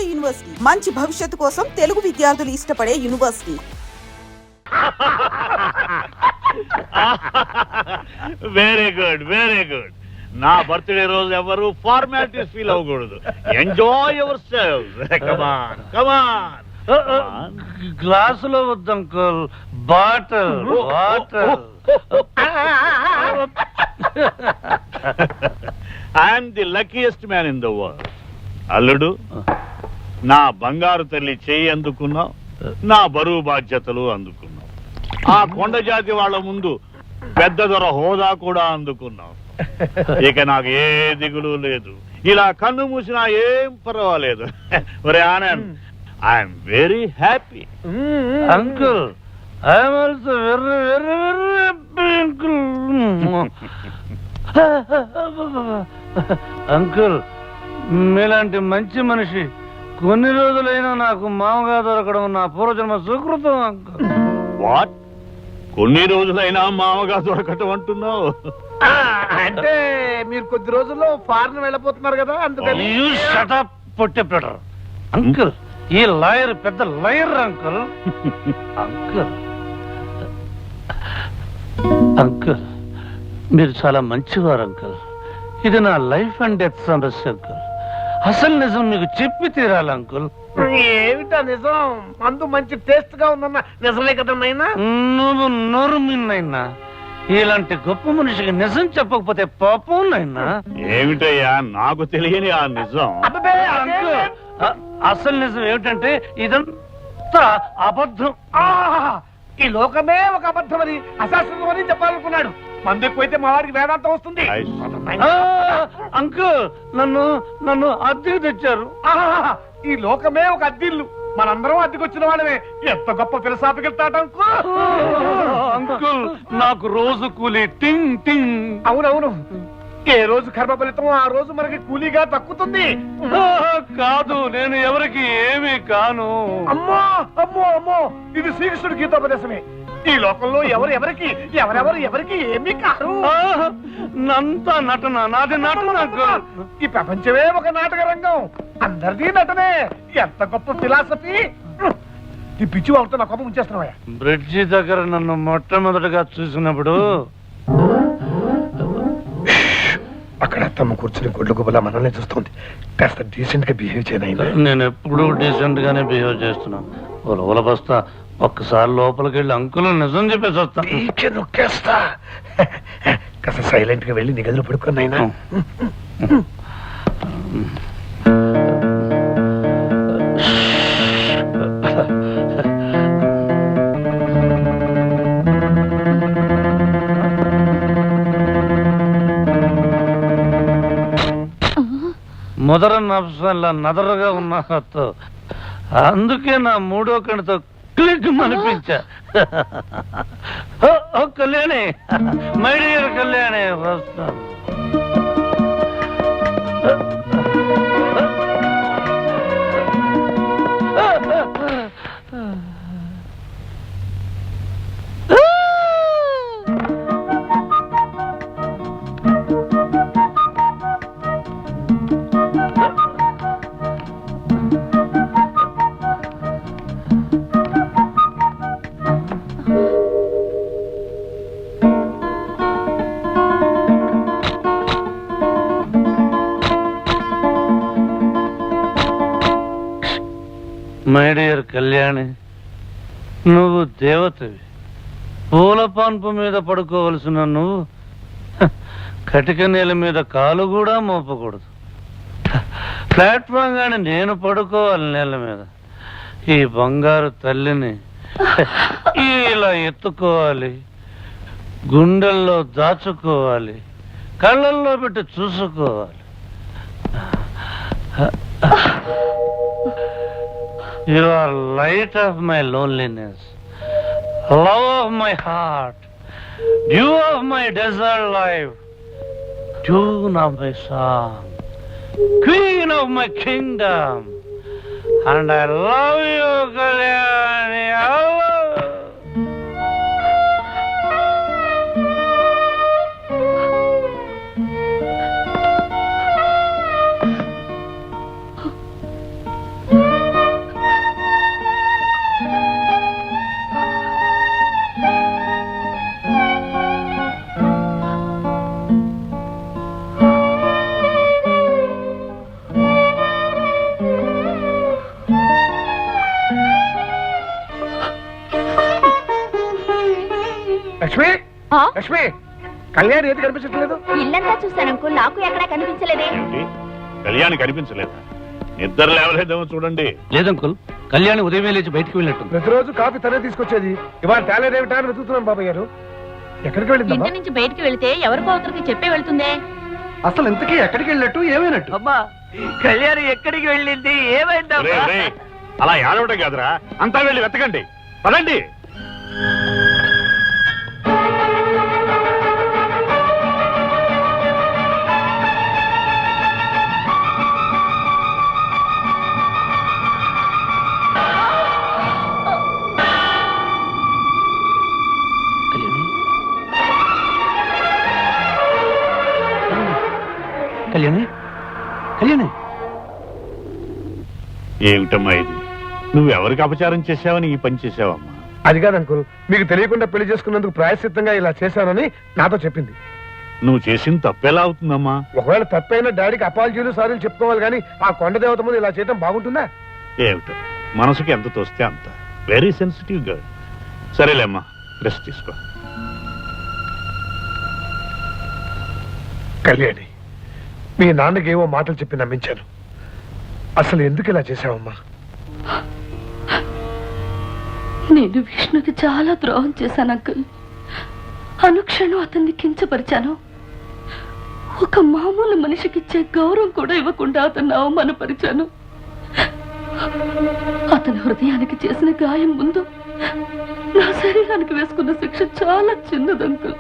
నాడు యూనివర్సిటీ మంచి భవిష్యత్తు కోసం తెలుగు విద్యార్థులు ఇష్టపడే university. Very good, very good. నా బర్త్డే రోజు ఎవరు ఫార్మాలిటీస్ ఫీల్ అవ్వకూడదు. Enjoy yourself. Come on come on. గ్లాసులో వద్దు uncle, bottle water. I'm the luckiest man in the world. అల్లుడు, నా బంగారు తల్లి చేయి అందుకున్నావు, నా బరువు బాధ్యతలు అందుకున్నావు. ఆ కొండ జాతి వాళ్ళ ముందు పెద్ద దొర హోదా కూడా అందుకున్నావు. ఇక నాకు ఏ దిగులు లేదు. ఇలా కన్ను మూసినా ఏం పర్వాలేదు. ఒరే Anand, I'm very happy. Uncle, I'm also very very very happy uncle. Uncle, మీలాంటి మంచి మనిషి కొన్ని రోజులైనా నాకు మామగా దొరకడం నా పూర్వజన్మ సుకృతం అంకుల్. వాట్? కొన్ని రోజులైనా మామగా దొరకటం అంటున్నావు? అంటే మీరు కొద్ది రోజుల్లో ఫారెన్ వెళ్ళిపోతున్నారు కదా, అందుకని. You shut up, పొట్టెప్పెడర్. అంకుల్, ఈ లాయర్ పెద్ద లాయర్ అంకుల్. అంకుల్, అంకుల్, మీరు చాలా మంచివారు అంకుల్. ఇది నా లైఫ్ అండ్ డెత్ సమస్య అంకుల్. అసలు నిజం మీకు చెప్పి తీరాలి అంకుల్. ఏమిటా నిజం? మందు మంచి టేస్ట్ గా ఉందన్న నిజమే కదా నాయనా? నువ్వు నోరు మిన్నైనా ఇలాంటి గొప్ప మనిషికి నిజం చెప్పకపోతే పాపం నాయనా. ఏమిటయ్యా నాకు తెలియని ఆ నిజం? అబ్బే, అంకుల్, అసలు నిజం ఏమిటంటే ఇదంతా అబద్ధం. ఈ లోకమే ఒక అబద్ధం అని, అశాస్త్రం అని చెప్పాలనుకున్నాడు. మందు ఎక్కువైతే మా వారికి వేదాంతం వస్తుంది. అంకుల్, నన్ను నన్ను అద్దెకు తెచ్చారు. ఈ లోకమే ఒక అద్దిల్లు, మనందరం అద్దెకొచ్చిన వాళ్ళమే. ఎంత గొప్ప ఫిలసాఫికల్ థాట్ అంకుల్, నాకు రోజు కూలి టింగ్ టింగ్. అవునవును, ఏ రోజు కర్మ ఫలితం ఆ రోజు మనకి కూలీగా దక్కుతుంది. కాదు, నేను ఎవరికి ఏమీ కాను. అమ్మో అమ్మో అమ్మో, ఇది శ్రీకృష్ణుడి గీతోపదేశమే. ఈ లోకంలో ఎవరెవరికి ఏమీ కారు. నంతా నటన, నాది నటన అంకుల్. ఈ ప్రపంచమే ఒక నాటక రంగం, అందరిది నటనే. ఎంత గొప్ప ఫిలాసఫీ. ఈ పిచ్చి వాళ్ళతో నా కోపం ఉంచేస్తున్నావా? బ్రిడ్జి దగ్గర నన్ను మొట్టమొదటిగా చూసినప్పుడు అక్కడ తమ కూర్చుని గుడ్లు గుబలా మనల్ని చూస్తుంది. కాస్త డీసెంట్ గా బిహేవ్ చేయనైనా. నేను ఎప్పుడు డీసెంట్ గానే బిహేవ్ చేస్తున్నాను. ఉల బస్తా, ఒక్కసారి లోపలికి వెళ్ళి అంకుల్ నిజం చెప్పేసి వస్తా. నొక్కేస్తా. కాస్త సైలెంట్ గా వెళ్ళి నీ గదిలో పడుకున్నాయినా. మొదర నఫ్సల్లా నదరగా ఉన్న హత్తు, అందుకే నా మూడో కణితో క్లిక్ అనిపించా. కళ్యాణి, మై డియర్ కళ్యాణి, వస్తాను. మై డియర్ కళ్యాణి, నువ్వు దేవతవి. పూల పాన్పు మీద పడుకోవలసిన నువ్వు కటిక నేల మీద కాలు కూడా మోపకూడదు. ప్లాట్ఫామ్ గాని నేను పడుకోవాలి నేల మీద. ఈ బంగారు తల్లిని ఇలా ఎత్తుకోవాలి, గుండెల్లో దాచుకోవాలి, కళ్ళల్లో పెట్టి చూసుకోవాలి. You are light of my loneliness, love of my heart, dew of my desert life, tune of my song, queen of my kingdom, and I love you, Kalyani. I love you. Lakshmi ఆ? లక్ష్మి కళ్యాణి ఏది కనిపించట్లేదు. ఇల్లంతా చూశాను uncle, నాకు ఎక్కడా కనిపించలేదే. ఏమిటి కళ్యాణి కనిపించలేదా? నిద్ర లేవలేదేమో చూడండి. లేదంకుల్, కళ్యాణి ఉదయమే లేచి బయటికి వెళ్ళినట్టుంది. ప్రతిరోజు కాఫీ తనే తీసుకొచ్చేది, ఇవాళ తేలేదేమిటా అని వెతుకుతున్నాం బాబాయ్ గారు. ఎక్కడికి వెళ్ళిందమ్మా? ఇంటి నుంచి బయటికి వెళితే ఎవరికో ఒకరికి చెప్పే వెళ్తుందే. అసలు ఇంతకీ ఎక్కడికి వెళ్ళినట్టు ఏమైనట్టు? అమ్మా కళ్యాణి ఎక్కడికి వెళ్ళింది, ఏమైందమ్మా? రేయ్, రేయ్, అలా ఏడవడం కాదురా, అంతా వెళ్ళి వెతకండి, పదండి. కళ్యాణి, కళ్యాణి, ఏమిటమ్మా ఇది? నువ్వెవరికి అపచారం చేశావని ఈ పని చేశావమ్మా? అది కాదు అంకుల్, మీకు తెలియకుండా పెళ్లి చేసుకున్నందుకు ప్రాయశ్చిత్తంగా ఇలా చేశానని నాతో చెప్పింది. నువ్వు చేసిన తప్పెలా అవుతుందమ్మా? ఒకవేళ తప్పైనా డాడీకి అపాలజీలు సారీలు చెప్పుకోవాలి కానీ ఆ కొండ దేవత ముందు ఇలా చేయడం బాగుంటుందా? ఏమిటో మనసుకి ఎంత తోస్తే అంత. Very sensitive girl. సరేలేమ్మా, రెస్ట్ తీసుకో. కళ్యాణి, మీ నాన్నకి ఏవో మాటలు చెప్పి నమ్మించాను. అసలు ఎందుకు ఇలా చేశావమ్మా? నేను విష్ణుకి చాలా ద్రోహం చేశాను అంకుల్. అనుక్షణం అతన్ని కించపరిచాను. ఒక మామూలు మనిషికి ఇచ్చే గౌరవం కూడా ఇవ్వకుండా అతన్ని అవమానపరిచాను. అతని హృదయానికి చేసిన గాయం ముందు నా శరీరానికి వేసుకున్న శిక్ష చాలా చిన్నది అంకుల్.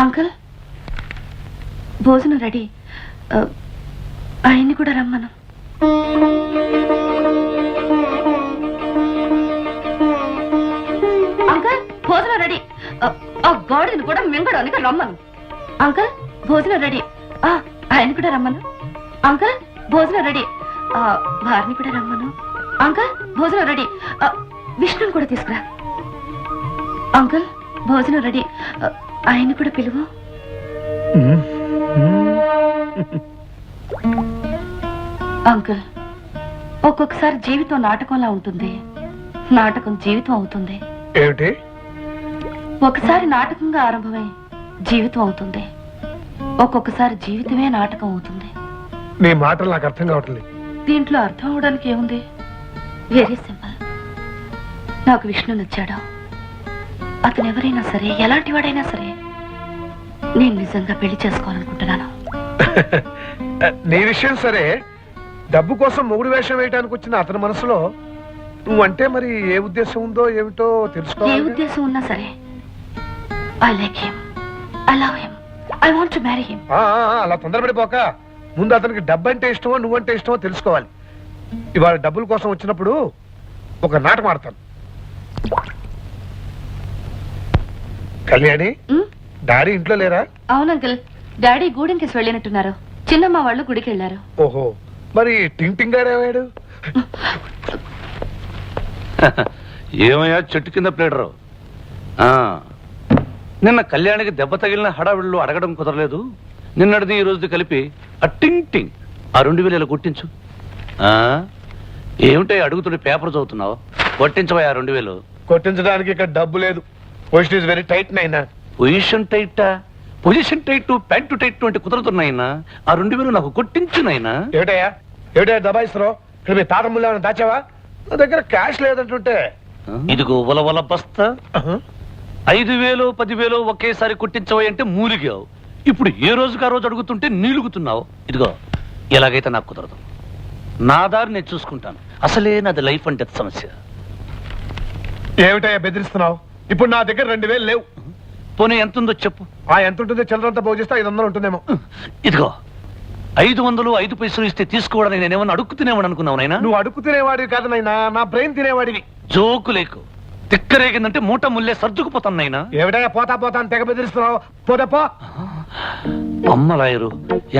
అంకుల్, భోజనం రెడీ. ఆయన్ని కూడా రమ్మను. అంకుల్, భోజనం రెడీ. ఆ గాడిని కూడా మింగడానికి రమ్మను. అంకుల్, భోజనం రెడీ. ఆయన కూడా రమ్మను. అంకుల్, భోజనం రెడీ. వారిని కూడా రమ్మను. అంకుల్, భోజనం రెడీ. విష్ణుని కూడా తీసుకురా. అంకుల్, భోజనం రెడీ. ఆయన కూడా పిలువు. అంకుల్, ఒక్కొక్కసారి జీవితం నాటకంలా ఉంటుంది, నాటకం జీవితం అవుతుంది. ఏమిటి? ఒకసారి నాటకంగా ఆరంభమై జీవితం అవుతుంది, ఒక్కొక్కసారి జీవితమే నాటకం అవుతుంది. నీ మాటలు నాకు అర్థం కావట్లేదు. దీంట్లో అర్థం అవడానికి ఏముంది? Very simple. నాకు విష్ణు నచ్చాడు. అతను ఎవరైనా సరే, ఎలాంటి వాడైనా సరే, నేను నిజంగా పెళ్లి చేసుకోవాలనుకుంటున్నాను. నీ విషయం సరే, డబ్బు కోసం మొగుడు వేషం వేయడానికి వచ్చిన అతని మనసులో నువ్వంటే మరి ఏ ఉద్దేశం ఉందో ఏమిటో ఏ తెలుసుకోవాలి. ఉద్దేశం ఉన్నా సరే, I like him, I love him, I want to marry him. అలా తొందరపడిపోక ముందు అతనికి డబ్బు అంటే ఇష్టమో నువ్వంటే ఇష్టమో తెలుసుకోవాలి. ఇవాళ డబ్బుల కోసం వచ్చినప్పుడు ఒక నాటకం ఆడతాను. కళ్యాణి, డాడీ ఇంట్లో లేరా? అవును అంకుల్, డాడీ గూడెంకేసి వెళ్ళినట్టున్నారు. చిన్నమ్మ వాళ్ళు గుడికి వెళ్ళారు. ఓహో, మరి టింగ్ టింగ్ గారు ఏమయ్యాడు? ఏమయ్యా చెట్టు కింద ప్లేడరు? నిన్న కళ్యాణికి దెబ్బ తగిలిన హడావిళ్ళు అడగడం కుదరలేదు. నిన్నటిది ఈ రోజుది కలిపి ఆ టింగ్ టింగ్ ఆ 2000 కొట్టించు. ఏమిటో అడుగుతుండే పేపర్ చదువుతున్నావు? కొట్టించవా 2000. కొట్టించడానికి ఇక్కడ డబ్బు లేదు. పొజిషన్ ఇస్ వెరీ టైట్ నైనా. పొజిషన్ టైటా? పొజిషన్ టైట్, ప్యాంటు టైట్ అంటే కుదరతున్నాయినా. ఆ 2000 నాకు కొట్టించునైనా. ఏమిటయ్యా దబాయిస్తున్నావు? ఇక్కడ మీ తాత ముళ్ళు ఏమైనా దాచావా? నా దగ్గర క్యాష్ లేదంటుంటే. ఇదిగో ఉలవల బస్తా. 5000 10,000 ఒకేసారి కొట్టించవా అంటే మూలిగావు. ఇప్పుడు ఏ రోజుకి ఆ రోజు అడుగుతుంటే నీలుగుతున్నావు. ఇదిగో ఎలాగైతే నాకు కుదరదు. నా దారి నేను చూసుకుంటాను. అసలే నాది లైఫ్ అండ్ డెత్ సమస్య. ఏమిటయ్యా బెదిరిస్తున్నావు? ఇప్పుడు నా దగ్గర 2000 లేవు. పోనీ ఎంత ఉందో చెప్పు. ఎంత ఉంటుందో చిల్లరంతా బాగు చేస్తే 500 ఉంటుందేమో. ఇదిగో 500 5 పైసలు ఇస్తే తీసుకోవడానికి నేనేమన్నా అడుక్కుతునేమని అనుకున్నావు నైనా? నువ్వు అడుగు తినేవాడివి కాదు నైనా, నా బ్రెయిన్ తినేవాడివి. జోకు లేకు. తిక్కరేగిందంటే మూట ముల్లే సర్దుకుపోతాను నైనా. ఏమిటయ్యా పోతా పోతా అని తెగ బెదిరిస్తున్నావు? పోదప్పో. అమ్మ లాయరు,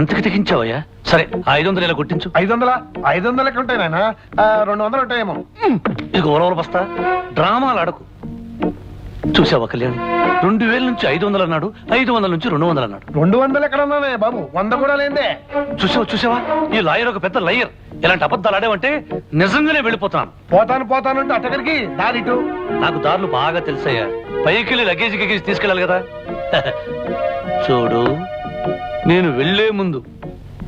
ఎంతకి తెగించావయ్యా? సరే 500 ఇలా కొట్టించు. 500 ఉంటాయి నాయన, 200 ఉంటాయేమో. ఇదిగో ఉలవల బస్తా. డ్రామాలు అడకు. చూసావా కళ్యాణి, 2000 నుంచి 500 అన్నాడు, 500 నుంచి 200 అన్నాడు. 200 ఎక్కడ ఉన్నానే బాబు, 100 కూడా లేదే. చూసావా ఈ లాయర్ ఒక పెద్ద లయర్. ఇలాంటి అబద్ధాలు ఆడేవంటే నిజంగానే వెళ్ళిపోతాను. పోతాను అంటే అటకరికి దారిటు. నాకు దారులు బాగా తెలుసయ్యా. పైకి లగేజ్ తీసుకెళ్ళాలి కదా. చూడు, నేను వెళ్లే ముందు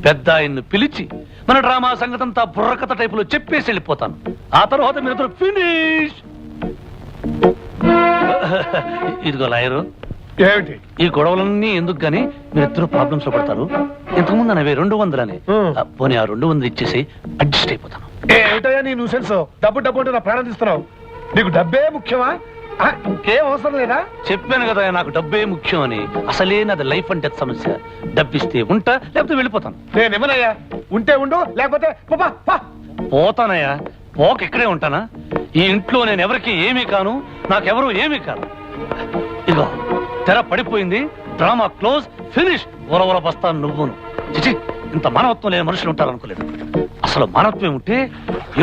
పెద్ద ఆయన్ను పిలిచి మన డ్రామా సంగతంతా బుర్రకథ టైపులో చెప్పేసి వెళ్ళిపోతాను. ఆ తర్వాత మీరు ఫినిష్. ఇదిగో లాయరు, ఏమిటి ఈ గొడవలన్నీ ఎందుకు గానీ మీరిద్దరు ప్రాబ్లమ్స్ లో పడతారు. ఇంతకుముందు అనేవి 200 అని. పోనీ ఆ 200 ఇచ్చేసి అడ్జస్ట్ అయిపోతాను. ఏమిటయ్యా నీ న్యూసెన్స్? డబ్బు అంటే నా ప్రాణం తీస్తున్నావు. నీకు డబ్బే ముఖ్యమా? ఇంకేం అవసరం లేదా? చెప్పాను కదా నాకు డబ్బే ముఖ్యం అని. అసలే నాది లైఫ్ అండ్ డెత్ సమస్య. డబ్బిస్తే ఉంటా, లేకపోతే వెళ్ళిపోతాను. నేనేమనయ్యా, ఉంటే ఉండు, లేకపోతే పోతానయ్యా. పోక ఇక్కడే ఉంటానా? ఈ ఇంట్లో నేను ఎవరికి ఏమీ కాను, నాకెవరు ఏమీ కాను. ఇదిగో తెర పడిపోయింది, డ్రామా క్లోజ్, ఫినిష్. ఊరవల బస్తాను నువ్వును. చిచి, ఇంత మానవత్వం లేని మనుషులు ఉంటారనుకోలేదు. అసలు మానవత్వం ఉంటే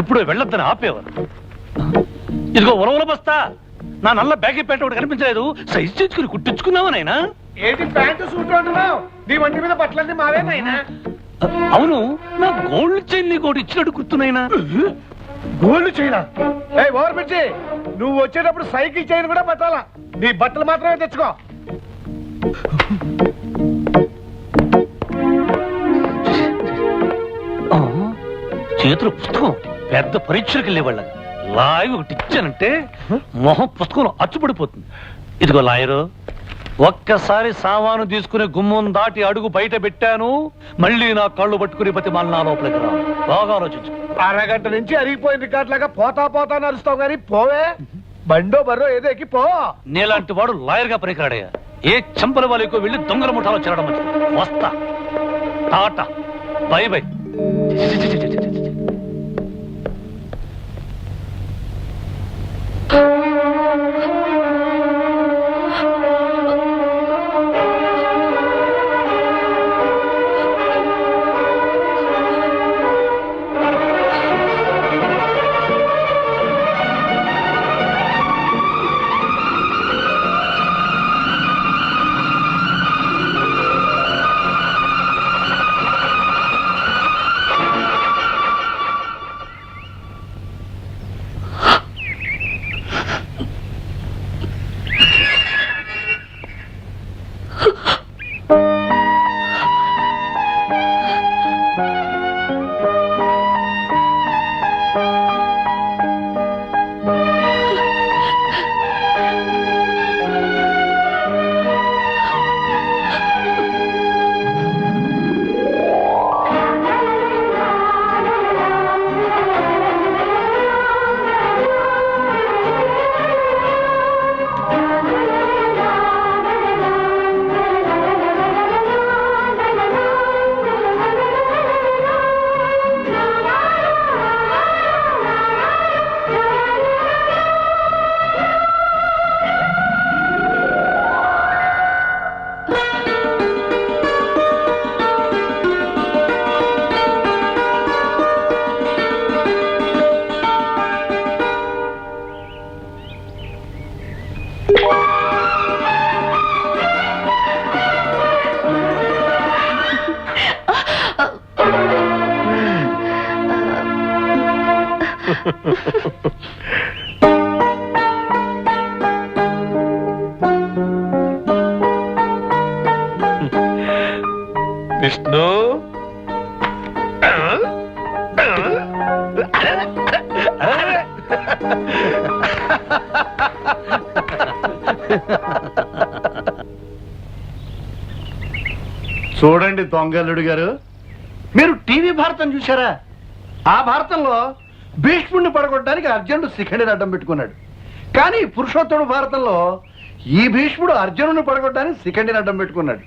ఎప్పుడో వెళ్ళొద్దని ఆపేవారు. ఇదిగో ఉరవల బస్తా, నా నల్ల బ్యాగీ పేట ఒకటి కనిపించలేదు. సైజ్ చేసుకుని కుట్టించుకున్నావా నాయనా? ఏంటి ప్యాంటు సూట్ అంటున్నావు? నీ వంటి మీద బట్టలన్నీ మావేనాయినా? అవును, నా గోల్డ్ చైన్ నీకు ఒకటి ఇచ్చినట్టు గుర్తున్నాయినా? గోల్డ్ చైనా? ఏ ఓవర్ పిచ్చి, నువ్వు వచ్చేటప్పుడు సైకిల్ చైన్ కూడా పట్టాలా. నీ బట్టలు మాత్రమే తెచ్చుకో. చేతులు పుస్తకం. పెద్ద పరీక్షలకు వెళ్ళేవాళ్ళ లాయర్ ఒకటి ఇచ్చానంటే మొహం పుస్తకంలో అచ్చుపడిపోతుంది. ఇదిగో లాయరు, ఒక్కసారి సామాను తీసుకుని గుమ్మం దాటి అడుగు బయట పెట్టాను, మళ్ళీ నా కళ్ళు పట్టుకుని బతిమాలి నా లోపలికి రా. బాగా ఆలోచించు. అరగంట నుంచి అరిగిపోయిన రికార్డ్ లాగా పోతా నడుస్తావు గానీ పోవే. బండో బర్రో ఏదో ఎక్కి పో. నీలాంటి వాడు లాయర్ గా పనికిరాడయ్యా. ఏ చంపల వాళ్ళకు వెళ్ళి దొంగల ముఠాలో చేరడం మంచిది. వస్తా. Tata, by by. విష్ణు, చూడండి దొంగల్లుడు గారు, మీరు టీవీ భారతం చూశారా? ఆ భారతంలో భీష్ముడిని పడగొట్టడానికి అర్జునుడు శిఖండిని అడ్డం పెట్టుకున్నాడు. కానీ పురుషోత్తముడు భారతంలో ఈ భీష్ముడు అర్జునుడిని పడగొట్టడానికి శిఖండిని అడ్డం పెట్టుకున్నాడు.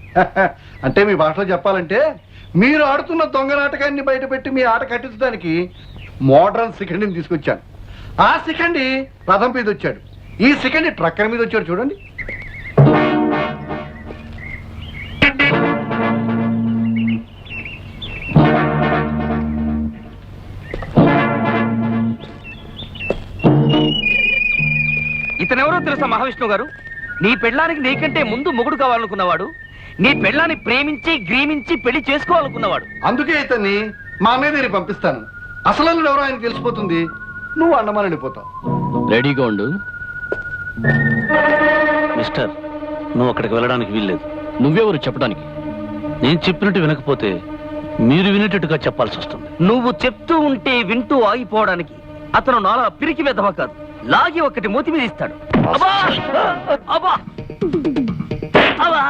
అంటే మీ భాషలో చెప్పాలంటే మీరు ఆడుతున్న దొంగ నాటకాన్ని బయటపెట్టి మీ ఆట కట్టించడానికి మోడర్న్ శిఖండిని తీసుకొచ్చాను. ఆ శిఖండి రథం మీద వచ్చాడు, ఈ శిఖండి ట్రక్కర్ మీద వచ్చాడు. చూడండి. ఇతనెవరో తెలుసా మహావిష్ణువు గారు? నీ పెళ్ళానికి నీకంటే ముందు మొగుడు కావాలనుకున్నవాడు, నీ పెళ్ళాన్ని ప్రేమించి గ్రీమించి పెళ్లి చేసుకోవాలనుకున్నవాడు. అందుకే ఇతన్ని మా అన్నయ్య దగ్గరికి పంపిస్తాను. అసలు ఎవరో ఆయన తెలిసిపోతుంది, నువ్వు అండమాన్ వెళ్ళిపోతావు. రెడీగా ఉండు. మిస్టర్, నువ్వు అక్కడికి వెళ్ళడానికి వీల్లేదు. నువ్వెవరు చెప్పడానికి? నేను చెప్పినట్టు వినకపోతే మీరు వినేటట్టుగా చెప్పాల్సి వస్తుంది. నువ్వు చెప్తూ ఉంటే వింటూ ఆగిపోవడానికి అతను నాలా పిరికి వెధవ కాదు, లాగి ఒకటి మూతి మీద ఇస్తాడు. అబ్బా! అబ్బా! అబ్బా!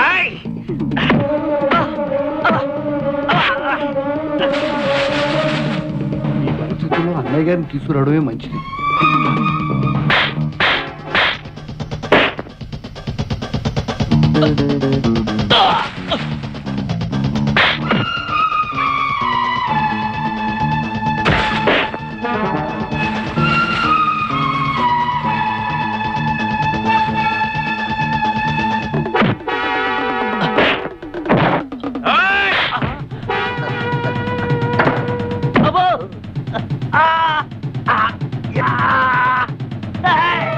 ఏయ్! ఈ పరిస్థితుల్లో అన్నయ్య గారిని తీసుకురావడమే మంచిది. అబ్బో! ఆ! ఆ! యా! ఏయ్!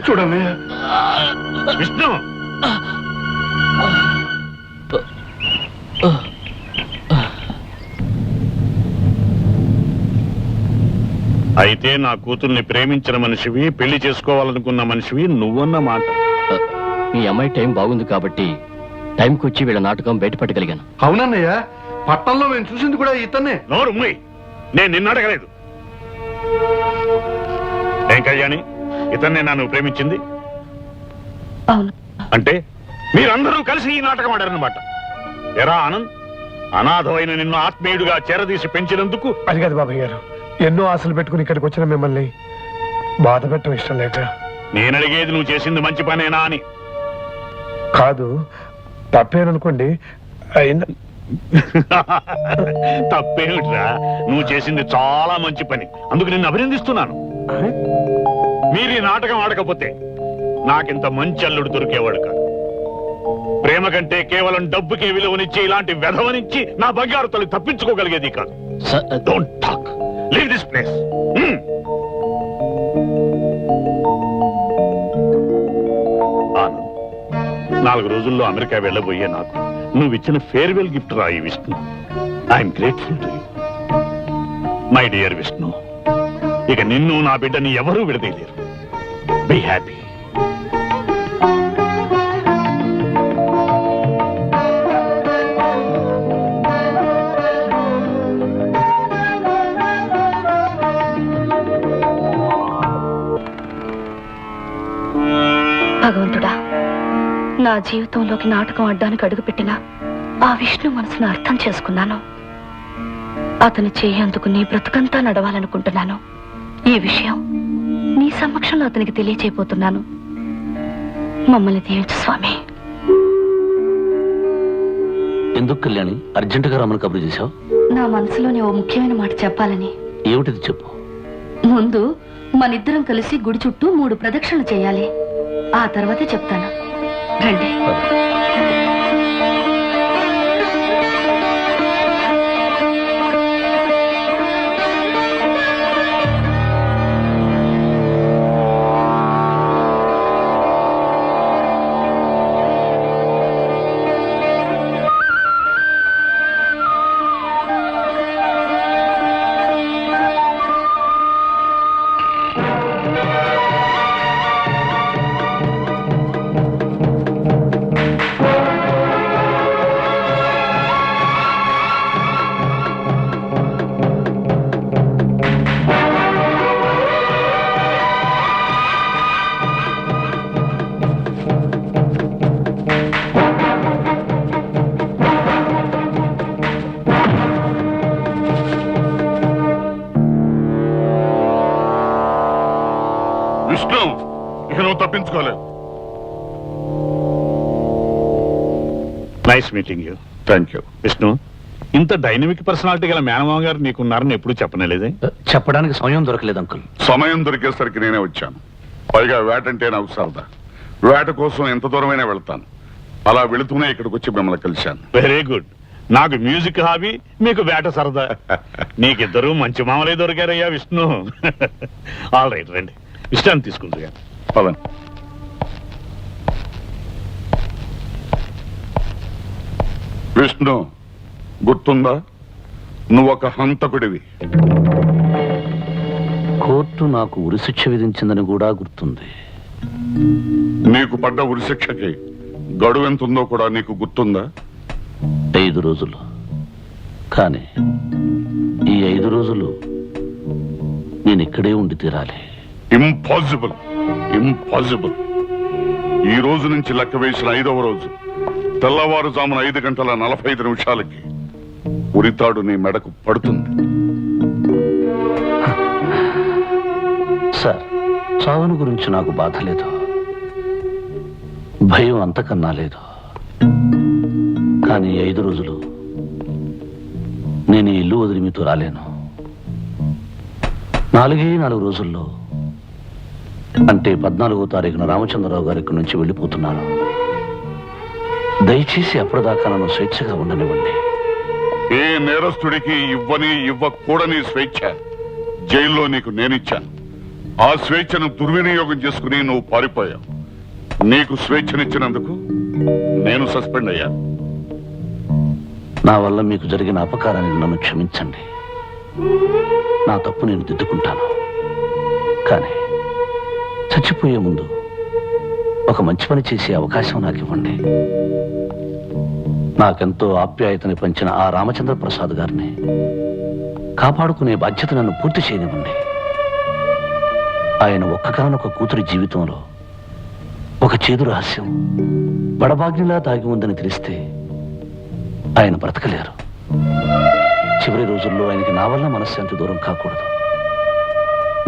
చూడన్నయ్య, విష్ణు, అయితే నా కూతుర్ని ప్రేమించిన మనిషివి, పెళ్లి చేసుకోవాలనుకున్న మనిషివి నువ్వన్న మాట. మీ అమ్మాయి టైం బాగుంది కాబట్టి టైంకి వచ్చి వీళ్ళ నాటకం బయటపడగలిగాను. అవునన్నయ్య, పట్టణంలో మేము చూసింది కూడా ఇతన్నే. నోరు మూయ్, నేను నిన్ను అడగలేదు. ఏం కళ్యాణి, ఇతన్నే నన్ను ప్రేమించింది అవును. అంటే మీరందరూ కలిసి ఈ నాటకం ఆడారన్నమాట. ఎరా ఆనంద్, అనాథమైన నిన్ను ఆత్మీయుడిగా చేరదీసి పెంచినందుకు. అది కాదు బాబాయ్ గారు, ఎన్నో ఆశలు పెట్టుకుని ఇక్కడికి వచ్చిన మిమ్మల్ని బాధ పెట్టడం ఇష్టం లేక. నేనడిగేది నువ్వు చేసింది మంచి పనేనా అని. కాదు, తప్పేననుకోండి. అయినా తప్పేమిట్రా, నువ్వు చేసింది చాలా మంచి పని, అందుకు నిన్ను అభినందిస్తున్నాను. మీరు ఈ నాటకం ఆడకపోతే నాకింత మంచి అల్లుడు దొరికేవాడు కాదు. ప్రేమ కంటే కేవలం డబ్బుకే విలువనిచ్చి ఇలాంటి వెధవనిచ్చి నా బంగారు తల్లి తప్పించుకోగలిగేది కాదు. Don't talk, leave this place. Anand, 4 రోజుల్లో అమెరికా వెళ్ళబోయే నాకు నువ్వు ఇచ్చిన ఫేర్వెల్ గిఫ్ట్ రా ఈ Vishnu. I'm grateful to you my dear Vishnu. ఇక నిన్ను నా బిడ్డని ఎవరూ విడదీయలేరు. Be happy. భగవంతుడా, నా జీవితంలోకి నాటకం ఆడడానికి అడుగుపెట్టిన ఆ విష్ణు మనసును అర్థం చేసుకున్నాను. అతని చేయందుకు నీ బ్రతుకంతా నడవాలనుకుంటున్నాను. ఈ విషయం నీ సమక్షంలో అతనికి తెలియచేయబోతున్నాను. మమ్మల్ని దీవించు స్వామి. ఎందుకు కళ్యాణి అర్జెంటుగా రమ్మని కబురు చేశావు? నా మనసులోని ఓ ముఖ్యమైన మాట చెప్పాలని. ఏమిటిది చెప్పు. ముందు మనిద్దరం కలిసి గుడి చుట్టూ 3 ప్రదక్షిణలు చేయాలి. ఆ తర్వాతే చెప్తాను. రండి. Nice meeting you. Thank you. Vishnu, ఇంత డైనమిక్ పర్సనాలిటీ గల మేనమామ గారు నీకున్నారని ఎప్పుడు చెప్పనేలేదే? చెప్పడానికి సమయం దొరకలేదు అంకుల్. సమయం దొరికేసరికి నేనే వచ్చాను. పైగా వేటంటే నాకు సరదా. వేట కోసం ఎంత దూరమైనా వెళ్తాను. అలా వెళుతూనే ఇక్కడికి వచ్చి మిమ్మల్ని కలిశాను. Very good. నాకు మ్యూజిక్ హాబీ, మీకు వేట సరదా. నీకిద్దరూ మంచి మామలే దొరికారయ్యా విష్ణు. ఆల్ రైట్, రండి విశ్రాంతి తీసుకుంటా. పదండి. విష్ణు, గుర్తుందా? నువ్వొక హంతకుడివి. కోర్టు నాకు ఉరిశిక్ష విధించిందని కూడా గుర్తుంది. నీకు పడ్డ ఉరిశిక్షకి గడువు ఎంత ఉందో కూడా నీకు గుర్తుందా? 5 రోజులు. కానీ ఈ 5 రోజులు నేను ఇక్కడే ఉండి తీరాలి. Impossible, impossible. ఈ రోజు నుంచి లెక్క వేసిన 5వ రోజు తెల్లవారుజామున 5:45 ఉరితాడు నీ మెడకు పడుతుంది. సార్, చావును గురించి నాకు బాధ లేదు, భయం అంతకన్నా లేదు. కానీ 5 రోజులు నేను ఈ ఇల్లు వదిలి మీతో రాలేను. 4 రోజుల్లో, అంటే 14వ తారీఖున రామచంద్రరావు గారి ఇక్కడి నుంచి వెళ్ళిపోతున్నాను. దయచేసి అప్పటిదాకా నన్ను స్వేచ్ఛగా ఉండనివ్వండి. ఏ నేరస్తుడికి ఇవ్వకూడని స్వేచ్ఛ జైల్లో నీకు నేనిచ్చాను. ఆ స్వేచ్ఛను దుర్వినియోగం చేసుకుని నువ్వు పారిపోయావు. నీకు స్వేచ్ఛనిచ్చినందుకు నేను సస్పెండ్ అయ్యాను. నా వల్ల మీకు జరిగిన అపకారాన్ని నన్ను క్షమించండి. నా తప్పు నేను దిద్దుకుంటాను. కానీ చచ్చిపోయే ముందు ఒక మంచి పని చేసే అవకాశం నాకు ఇవ్వండి. నాకెంతో ఆప్యాయతని పంచిన ఆ రామచంద్ర ప్రసాద్ గారిని కాపాడుకునే బాధ్యత నన్ను పూర్తి చేయనివ్వండి. ఆయన ఒక్కగానొక కూతురి జీవితంలో ఒక చేదు రహస్యం బడబాగ్నిలా దాగి ఉందని తెలిస్తే ఆయన బ్రతకలేరు. చివరి రోజుల్లో ఆయనకి నా వల్ల మనశ్శాంతి దూరం కాకూడదు.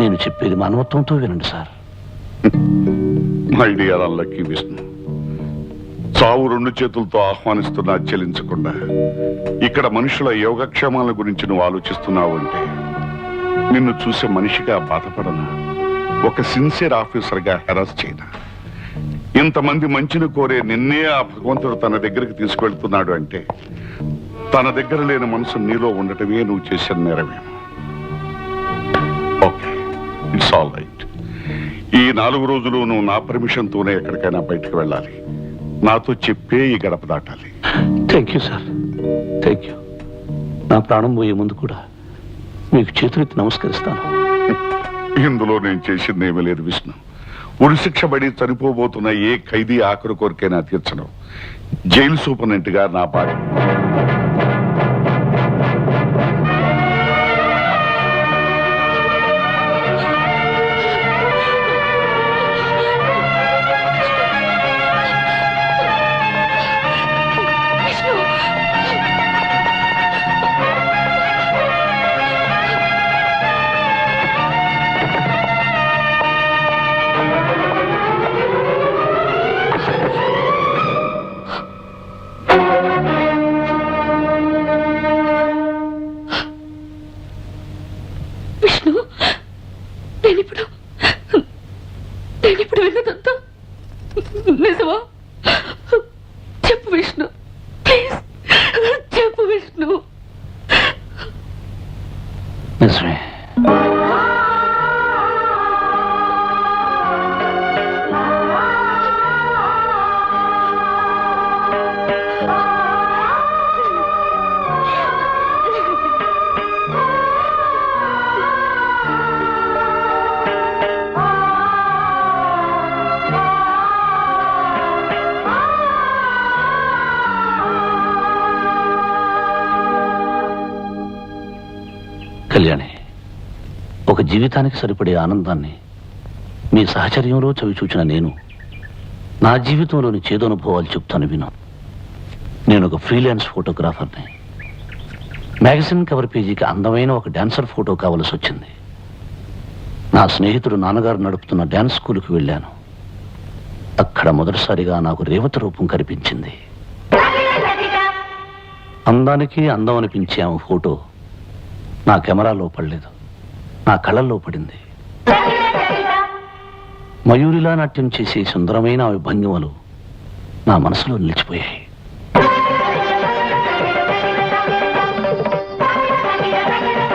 నేను చెప్పేది మానవత్వంతో వినండి sir. My dear unlucky Vishnu, చావు 2 చేతులతో ఆహ్వానిస్తున్నా చెల్లించకుండా ఇక్కడ మనుషుల యోగక్షేమాల గురించి నువ్వు ఆలోచిస్తున్నావు అంటే నిన్ను చూసే మనిషిగా బాధపడనా, ఒక సిన్సియర్ ఆఫీసర్గా హెరాస్ చేయనా? ఇంతమంది మంచిని కోరే నిన్నే ఆ భగవంతుడు తన దగ్గరికి తీసుకెళ్తున్నాడు అంటే తన దగ్గర లేని మనసు నీలో ఉండటమే నువ్వు చేసిన నేరమేమో. Okay, it's all right. ఈ 4 రోజులు నువ్వు నా పర్మిషన్తోనే ఎక్కడికైనా బయటకు వెళ్ళాలి. నాతో చెప్పే ఈ గడప దాటాలి. Thank you sir, thank you. నా ప్రాణం పోయే ముందు కూడా మీకు చేతులెత్తి నమస్కరిస్తాను. ఇందులో నేను చేసింది ఏమీ లేదు విష్ణు. ఉరిశిక్ష పడి చనిపోబోతున్న ఏ ఖైదీ ఆఖరి కోరికైనా తీర్చడం జైలు సూపరింటెండెంట్ గా నా బాధ్యత. నేనిప్పుడు విన్నదంతా నిజమా? చెప్పు విష్ణు, ప్లీజ్ చెప్పు విష్ణు. నిజమే. కళ్యాణి, ఒక జీవితానికి సరిపడే ఆనందాన్ని మీ సహచర్యంలో చవిచూచిన నేను నా జీవితంలోని చేదనుభవాలు చెప్తాను విను. నేను ఒక ఫ్రీలాన్స్ ఫోటోగ్రాఫర్ని. మ్యాగజైన్ కవర్ పేజీకి అందమైన ఒక డాన్సర్ ఫోటో కావలసి వచ్చింది. నా స్నేహితుడు నాన్నగారు నడుపుతున్న డాన్స్ స్కూల్కి వెళ్ళాను. అక్కడ మొదటిసారిగా నాకు రేవతి రూపం కనిపించింది. అందానికి అందం అనిపించే ఆమె ఫోటో నా కెమెరాలో పడలేదు, నా కళ్ళల్లో పడింది. మయూరిలా నాట్యం చేసే సుందరమైన ఆమె భంగిమలు నా మనసులో నిలిచిపోయాయి.